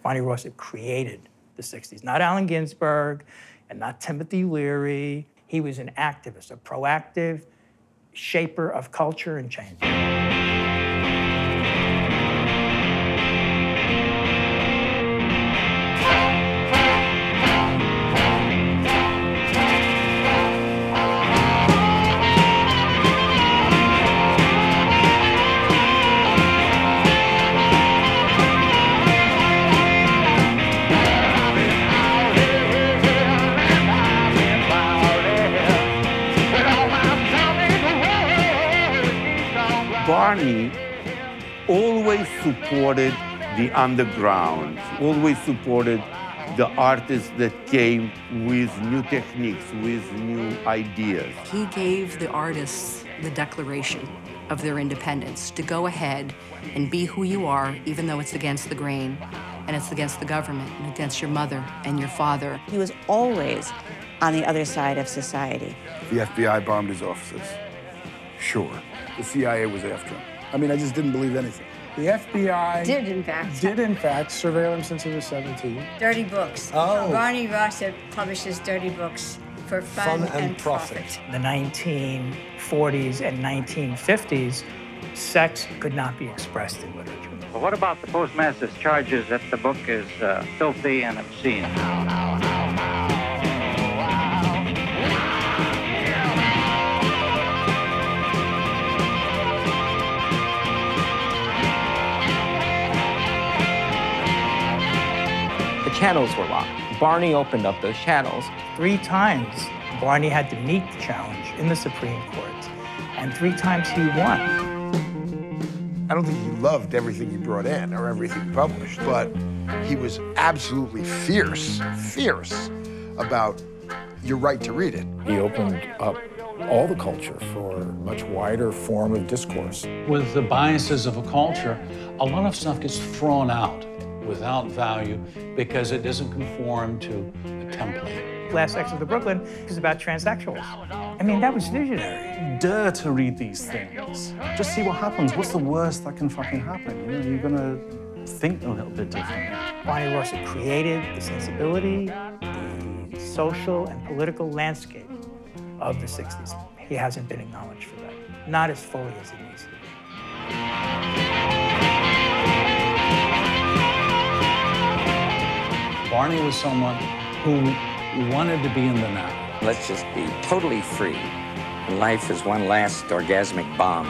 Barney Rosset created the 60s, not Allen Ginsberg and not Timothy Leary. He was an activist, a proactive shaper of culture and change. Barney always supported the underground, always supported the artists that came with new techniques, with new ideas. He gave the artists the declaration of their independence to go ahead and be who you are, even though it's against the grain, and it's against the government, and against your mother and your father. He was always on the other side of society. The FBI bombed his offices. Sure. The CIA was after him. I mean, I just didn't believe anything. The FBI did in fact surveil him since he was 17. Dirty books. Oh. Barney Rosset publishes dirty books for fun and profit. In the 1940s and 1950s, sex could not be expressed in literature. Well, what about the postmaster's charges that the book is filthy and obscene? The channels were locked. Barney opened up those channels. 3 times, Barney had to meet the challenge in the Supreme Court, and 3 times he won. I don't think he loved everything he brought in or everything he published, but he was absolutely fierce about your right to read it. He opened up all the culture for a much wider form of discourse. With the biases of a culture, a lot of stuff gets thrown out without value because it doesn't conform to a template. Last Sex of the Brooklyn is about transsexuals. I mean, that was visionary. Dare to read these things. Just see what happens. What's the worst that can fucking happen? You know, you're gonna think a little bit differently. Barney Rosset created the sensibility, the social and political landscape of the 60s. He hasn't been acknowledged for that, not as fully as he needs to be. Barney was someone who wanted to be in the now. Let's just be totally free. Life is one last orgasmic bomb.